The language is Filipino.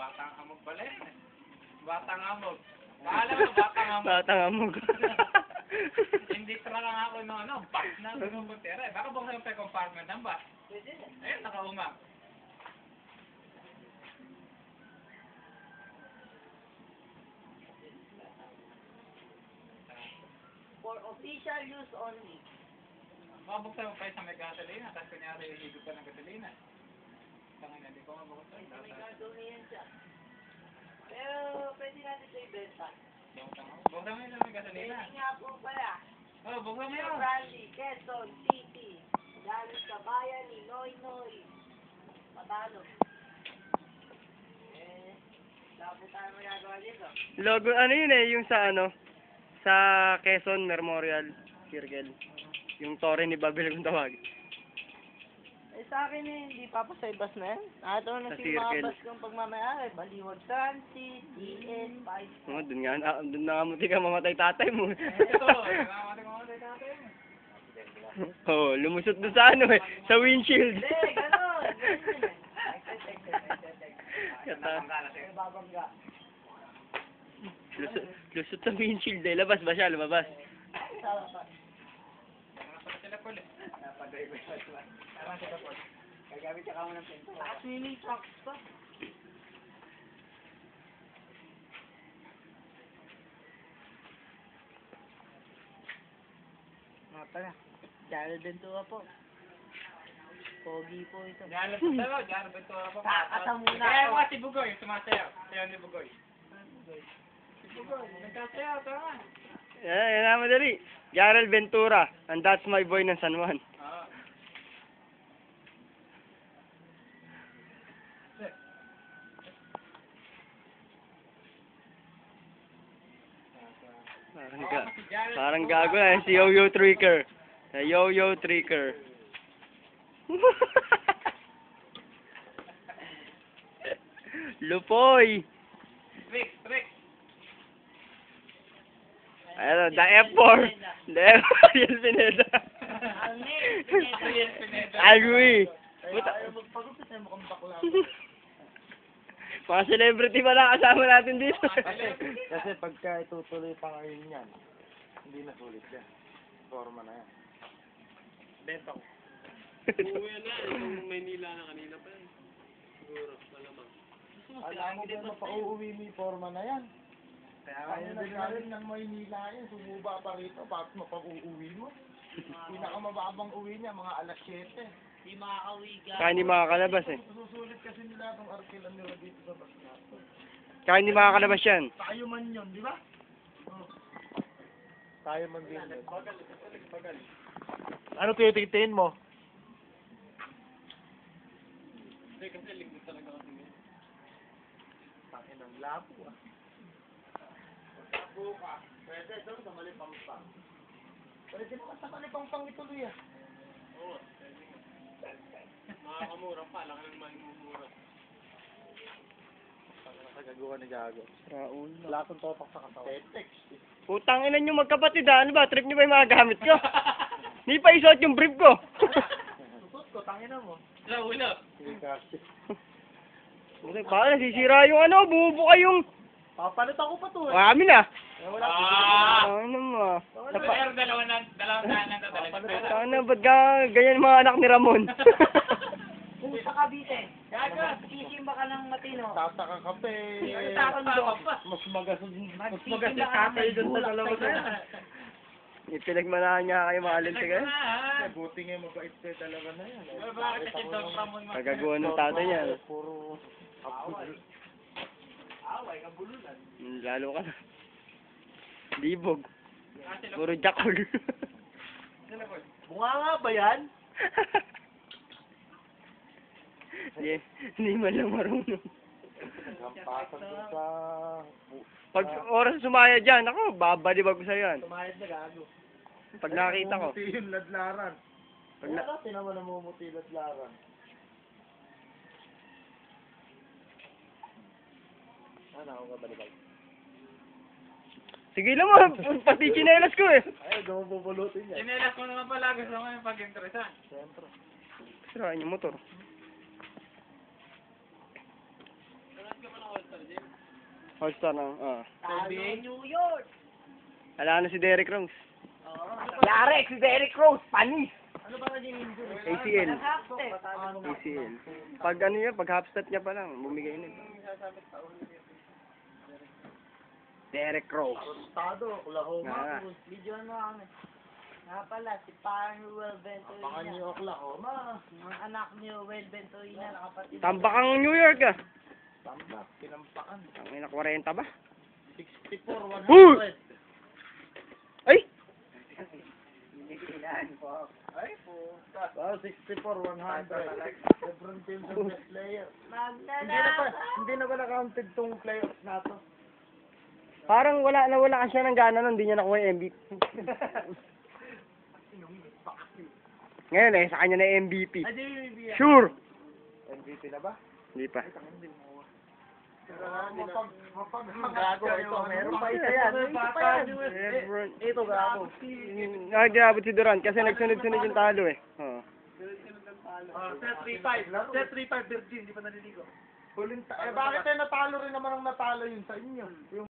Batang amog pala yun eh. Batang amog. Kala mo, batang amog. Batang amog. Hindi tra lang ako no, ano, bak na, gano'n po tira eh. Baka buksan yung pe-compartment ng bak. Ayun, nakaungap. For official use only. Baka buksan mo pa sa may gasolina, tapos kunyari higop pa ng gasolina. Tangin na, di ko mabuksan. May gagawin yan siya. Pero pwede natin ito ibenta. Buksan mo yun sa may gasolina. Pwede nga po pala. Oh, buksan mo Sa yun. Bradley, Quezon City. Galing sa bayan ni Noy Noy. Patalo. Wala po tayo magagawa dito. Logo, ano yun eh, yung sa ano, sa Quezon Memorial Circle. Yung torre ni Babel kung tawag. Eh sa akin eh, hindi papasay bus na yan. Ito na Sa si mga circle. bus kong pagmamayari. Baliwag Transit, DS, 5. Oh, dun nga, dun na muti ka mamatay tatay mo. Ito, nakamatay mo sa tatay mo. Oh, lumusot doon sa ano eh, sa windshield. Hindi, gano'n. Kata, Babangga. lusot sa windshield eh. Labas ba siya? Lumabas. Sawa pa. Nakapala sila po ulit. Tama sila po. Gagamit ka mo ng pinto. Swimming trunks pa. Mga pala. Jared Ventura po. Pogi po ito. Diyan po tayo, diyan po ito. Kakata muna Kaya ako. mo si Bugoy, sumasayaw. Sayaw ni Bugoy. Si Bugoy, nagkasayaw, tama. Yan na madali. Jarel Ventura, and that's my boy ng San Juan. Oo. Parang gago na si Yo-Yo Tricker. Yo-Yo Tricker. Lupoy. Trick. Ayun, the F4. The F4 yung Pineda. Ang name. Ariel Pineda. Agree. Ayaw magpagupit na mukhang bakla. Mga celebrity pala kasama natin dito. Kasi pagka itutuloy pa ngayon yan, hindi na sulit yan. Forma na yan. Benta ko. Uwi na, yung Maynila na kanina pa eh. Siguro, malamang. Alam mo ba mapauuwi mo yung forma na yan? Kaya din namin ng Maynila yan, sumuba pa rito, bakit mapauuwi mo? Pinakamababang uwi niya, mga alas 7. Di makakauwi ka. Kaya hindi makakalabas eh. Susulit kasi nila itong arkilan nila dito sa bus natin. Kaya hindi makakalabas yan. Tayo man yun, di ba? Tayo man din. Ano titikitin mo? Hindi, kasi lingkod talaga kasi ngayon. Takin ng labo ah. Labo ka. Pwede doon sa Malipampang. Pwede naman sa Malipampang ituloy ah. Oo, pwede nga. Makakamura pa, laki ng mamumura. Nakagagawa ni Gago. Raul. Wala akong topak sa katawan. Text. Putang ina nyo magkapatid ha. Ano ba? Trip nyo ba yung mga gamit ko? Hindi pa isuot yung brief ko. Susot ko, tangina mo. Ulo. Sige kasi. Baka nasisira yung ano. Bumubuka yung... Papalit ako pa to eh. Marami na. Wala. Ano mo? Pero dalawang daan lang dadalhin. Ano, ba't ka ganyan yung mga anak ni Ramon? Kung sa Cavite. Sisimba ka ng matino. Tataka ka pa eh. Mas magasos tatay doon sa dalawa na yan. Ipinagmanahan niya kayo mga alintigan. Buti nga mabait kayo dalawa na yan. Bakit kasi Dong Ramon mo? Kagaguan ng tatay niya. Puro away, kabululan. Lalo ka na. Libog. Puro jakol. Bunga nga ba yan? Hindi man lang marunong. Gampasan doon sa... Pag oras sumaya dyan, ako, babalibag ko sa'yo yan. Tumayad na Gago. Pag nakita ko. Namumuti yung ladlaran. Pag na- Wala, tinaman namumuti yung ladlaran. Ano ako kabalibag? Sige lang mo, pati chinelas ko eh. Ay, gawang bubulutin niya. Sinelas mo naman pala, gusto mo yung pag-interesan. Siyempre. Sirahan yung motor. Kalat ka pa ng All-star na. Talo New York. Wala na si Derrick Rose. Yari, si Derrick Rose, panis! Ano ba naging injury? ACL. Half-step. ACL. Pag ano yun, pag half step niya pa lang, bumigay na. Derrick Rose. Estado, Oklahoma. Ah. Video mo kami. Nga pala, si Parang Ruel Baka Venturina. New Oklahoma. Ang anak ni Ruel Venturina, nakapatid. Tambakang New York ah. Tama, pinampakan. Ang ina 40 ba? 64, 100. Uy! Ay! Ay, puta. Oh, 64, 100. LeBron James ang best player. Magnanasa. Hindi na ba na-counted tong playoffs na to? Parang nawala ka siya ng gana nun, hindi niya nakuha yung MVP. Ngayon eh, sa kanya na yung MVP. Sure! MVP na ba? Hindi pa. Gago ito. Meron pa isa yan. Lebron. Ito gago. Nagabot si Durant kasi nagsunod-sunod yung talo eh. Oo. Set 3-5. Set 3-5, Virgin. Di pa naliligo. Bakit natalo rin naman ang natalo yun sa inyo? Yung